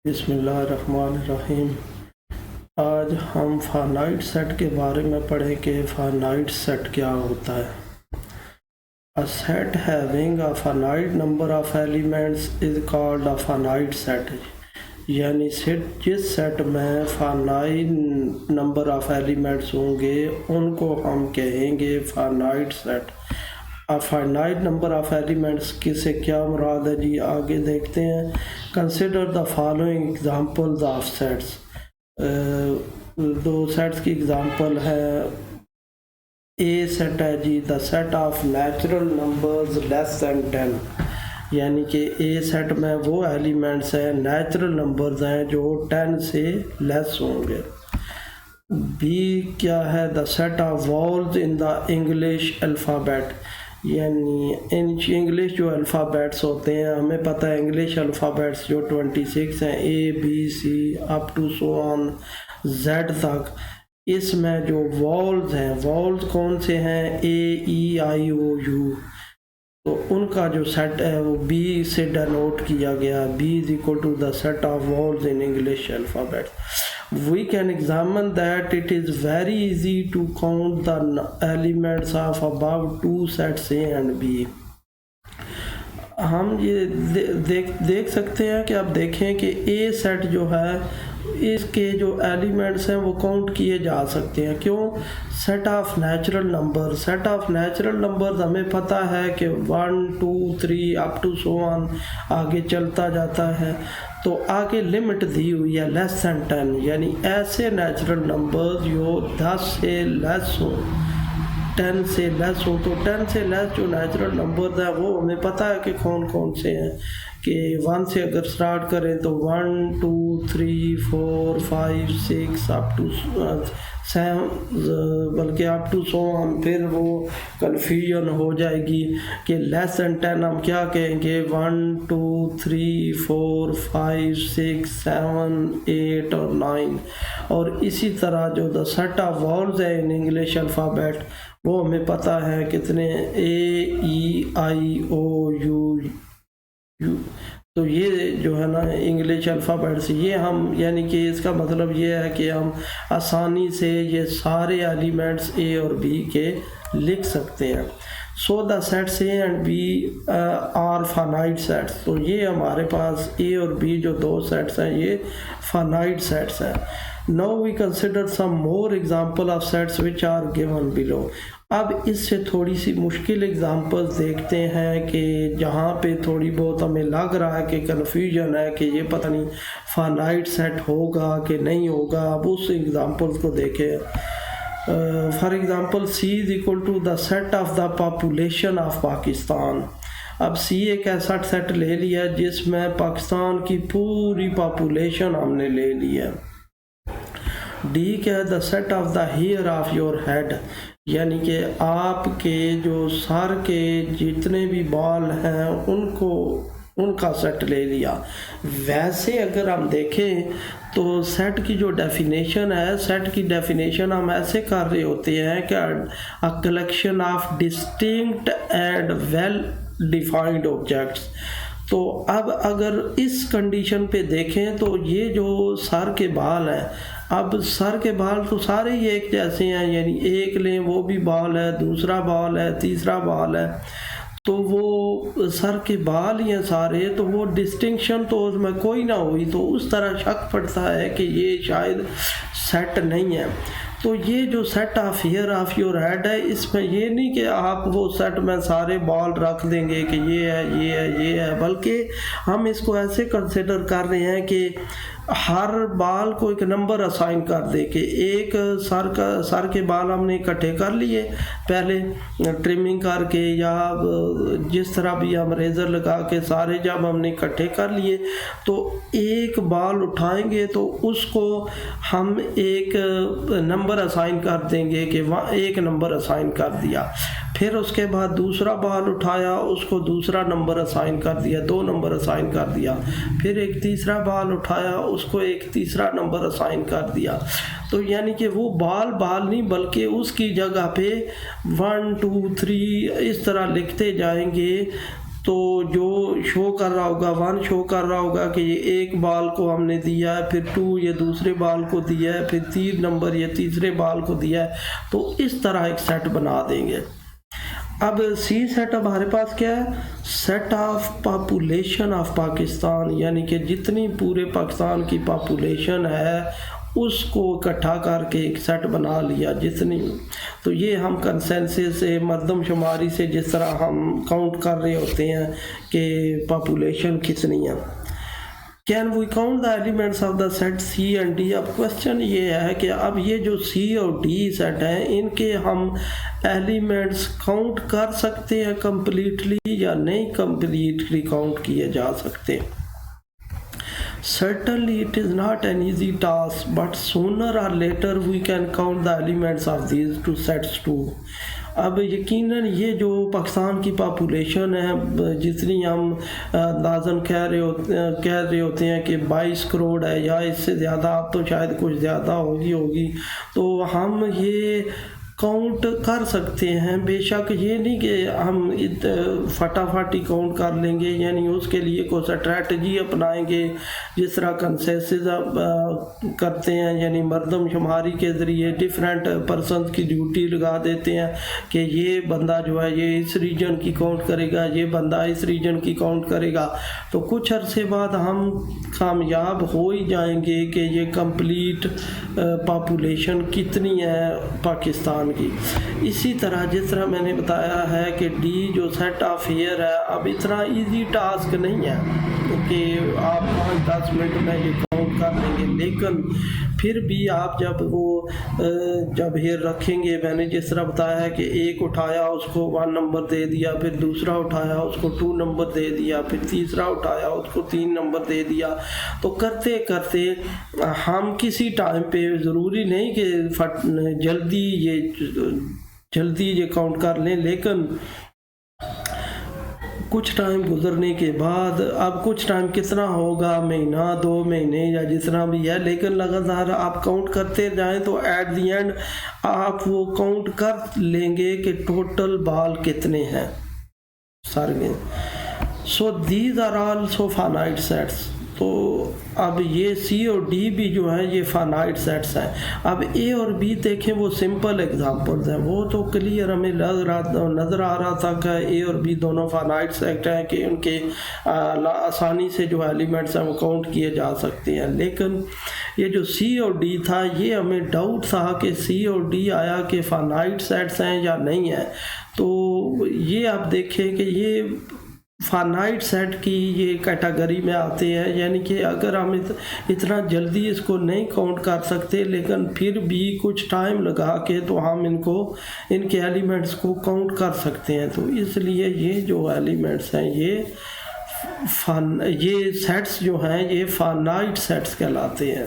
बिस्मिल्लाहिर्रहमानिर्रहीम। आज हम फाइनाइट सेट के बारे में पढ़ें कि फाइनाइट सेट क्या होता है। A set having a finite number of elements is called a finite set। यानी जिस सेट में फाइनाइट नंबर ऑफ एलिमेंट्स होंगे उनको हम कहेंगे finite set. Finite number of elements किसे क्या मुराद है जी, आगे देखते हैं। Consider the following examples of sets. दो सेट्स की एग्जांपल है। ए सेट है जी, the set of natural numbers less than 10, यानी कि ए सेट में वो एलिमेंट्स हैं, नेचुरल नंबर्स हैं जो 10 से लेस होंगे। बी क्या है, the set of vowels in the English alphabet, यानी इंग्लिश जो अल्फ़ाबेट्स होते हैं, हमें पता है इंग्लिश अल्फ़ाबेट्स जो 26 हैं, A B C up to so on Z तक। इसमें जो वॉल्स हैं, वॉल्स कौन से हैं, ए ई आई ओ यू, तो उनका जो सेट है वो बी से डिनोट किया गया। B is equal to the set of vowels in English alphabets. We can examine that it is very easy to count the elements of above two sets A and B। हम ये देख सकते हैं कि आप देखें कि ए सेट जो है इसके जो एलिमेंट्स हैं वो काउंट किए जा सकते हैं। क्यों? Set of natural number, set of natural numbers हमें पता है कि 1 2 3 अप टू सो ऑन आगे चलता जाता है, तो आगे लिमिट दी हुई है लेस दैन 10, यानी ऐसे नेचुरल नंबर्स जो 10 से लेस हो, 10 से लेस हो। तो 10 से लेस जो नेचुरल नंबर्स हैं वो हमें पता है कि कौन कौन से हैं, कि 1 से अगर स्टार्ट करें तो 1 2 3 4 5 6 अप टू 7, बल्कि अप टू सो ऑन। फिर वो कन्फ्यूजन हो जाएगी कि लेस दैन 10 हम क्या कहेंगे, 1 2 3 4 5 6 7 8 और 9। और इसी तरह जो द सेट ऑफ वॉल्स है इन इंग्लिश अल्फ़ाबेट वो हमें पता है कितने, ए ई आई ओ यू यू। तो ये जो है ना इंग्लिश अल्फ़ाबेट्स, ये हम यानी कि इसका मतलब ये है कि हम आसानी से ये सारे एलिमेंट्स ए और बी के लिख सकते हैं। So the sets A and B are finite sets. तो ये हमारे पास ए और बी जो दो सेट्स हैं ये फाइनाइट सेट्स हैं। Now we consider some more example of sets which are given below। अब इससे थोड़ी सी मुश्किल एग्जांपल्स देखते हैं कि जहाँ पे थोड़ी बहुत हमें लग रहा है कि कन्फ्यूजन है कि ये पता नहीं फाइनाइट सेट होगा कि नहीं होगा। अब उस एग्जांपल्स को देखें। For example C is equal to the set of the population of Pakistan. अब सी एक ऐसा सेट ले लिया जिसमें पाकिस्तान की पूरी पॉपुलेशन हमने ले ली है। डी क्या है, the set of the hair of your head, यानी कि आपके जो सर के जितने भी बाल हैं उनका सेट ले लिया। वैसे अगर हम देखें तो सेट की जो डेफिनेशन है, सेट की डेफिनेशन हम ऐसे कर रहे होते हैं कि a collection of distinct and well defined objects. तो अब अगर इस कंडीशन पे देखें तो ये जो सर के बाल हैं, अब सर के बाल तो सारे ही एक जैसे हैं, यानी एक लें वो भी बाल है, दूसरा बाल है, तीसरा बाल है, तो वो सर के बाल ही हैं सारे, तो वो डिस्टिंक्शन तो उसमें कोई ना हुई, तो उस तरह शक पड़ता है कि ये शायद सेट नहीं है। तो ये जो set of hair of your head है, इसमें ये नहीं कि आप वो सेट में सारे बाल रख देंगे कि ये है ये है ये है, बल्कि हम इसको ऐसे कंसिडर कर रहे हैं कि हर बाल को एक नंबर असाइन कर दे कि एक सर के बाल हमने इकट्ठे कर लिए पहले ट्रिमिंग करके, या जिस तरह भी हम रेज़र लगा के सारे जब हमने इकट्ठे कर लिए तो एक बाल उठाएंगे तो उसको हम एक नंबर असाइन कर देंगे कि वहाँ एक नंबर असाइन कर दिया। फिर उसके बाद दूसरा बाल उठाया, उसको दूसरा नंबर असाइन कर दिया, 2 नंबर असाइन कर दिया। फिर एक तीसरा बाल उठाया, उसको एक तीसरा नंबर असाइन कर दिया। तो यानी कि वो बाल नहीं बल्कि उसकी जगह पे 1 2 3 इस तरह लिखते जाएंगे तो जो शो कर रहा होगा 1 शो कर रहा होगा कि ये एक बाल को हमने दिया है, फिर 2 ये दूसरे बाल को दिया है, फिर 3 नंबर ये तीसरे बाल को दिया है। तो इस तरह एक सेट बना देंगे। अब सी सेट हमारे पास क्या है, set of population of Pakistan, यानी कि जितनी पूरे पाकिस्तान की पॉपुलेशन है उसको इकट्ठा करके एक सेट बना लिया जितनी। तो ये हम कंसेंसस से मर्दमशुमारी से जिस तरह हम काउंट कर रहे होते हैं कि पॉपुलेशन कितनी है। Can we count the elements of the set C and D. अब क्वेश्चन ये है कि अब ये जो सी और डी सेट हैं इनके हम एलिमेंट्स काउंट कर सकते हैं कम्प्लीटली या नहीं कम्प्लीटली काउंट किए जा सकते। Certainly it is not an easy task, but sooner or later we can count the elements of these two sets too. अब यकीनन ये जो पाकिस्तान की पॉपुलेशन है जितनी हम अंदाज़न कह रहे होते हैं कि 22 करोड़ है या इससे ज़्यादा, अब तो शायद कुछ ज़्यादा होगी, तो हम ये काउंट कर सकते हैं। बेशक ये नहीं कि हम फटाफट ही काउंट कर लेंगे, यानी उसके लिए कोई स्ट्रैटेजी अपनाएंगे जिस तरह कंसेंसस करते हैं, यानी मर्दमशुमारी के ज़रिए डिफरेंट पर्सन की ड्यूटी लगा देते हैं कि ये बंदा जो है ये इस रीजन की काउंट करेगा, ये बंदा इस रीजन की काउंट करेगा। तो कुछ अरसे बाद हम कामयाब हो ही जाएंगे कि ये कंप्लीट पॉपुलेशन कितनी है पाकिस्तान की। इसी तरह जिस तरह मैंने बताया है कि डी जो सेट ऑफ ईयर है, अब इतना इजी टास्क नहीं है कि आप 5-10 मिनट में ये काउंट कर लेंगे, लेकिन फिर भी आप जब हेयर रखेंगे, मैंने जिस तरह बताया है कि एक उठाया उसको 1 नंबर दे दिया, फिर दूसरा उठाया उसको 2 नंबर दे दिया, फिर तीसरा उठाया उसको 3 नंबर दे दिया। तो करते करते हम किसी टाइम पे ज़रूरी नहीं कि जल्दी ये काउंट कर लें, लेकिन कुछ टाइम गुजरने के बाद, अब कुछ टाइम कितना होगा, महीना 2 महीने या जितना भी है, लेकिन लगातार आप काउंट करते जाएं तो एट द एंड आप वो काउंट कर लेंगे कि टोटल बाल कितने हैं सारे। So these are also finite sets. तो अब ये सी और डी भी जो है ये फाइनाइट सेट्स हैं। अब ए और बी देखें, वो सिंपल एग्जांपल्स हैं, वो तो क्लियर हमें नज़र आ रहा था कि ए और बी दोनों फाइनाइट सेट हैं कि उनके आसानी से जो एलिमेंट्स हैं वो काउंट किए जा सकते हैं। लेकिन ये जो सी और डी था, ये हमें डाउट था कि सी और डी आया कि फाइनाइट सेट्स हैं या नहीं है। तो ये आप देखें कि ये फाइनाइट सेट की ये कैटेगरी में आते हैं, यानी कि अगर हम इतना जल्दी इसको नहीं काउंट कर सकते, लेकिन फिर भी कुछ टाइम लगा के तो हम इनके एलिमेंट्स को काउंट कर सकते हैं। तो इसलिए ये जो एलिमेंट्स हैं ये सेट्स जो हैं ये फाइनाइट सेट्स कहलाते हैं।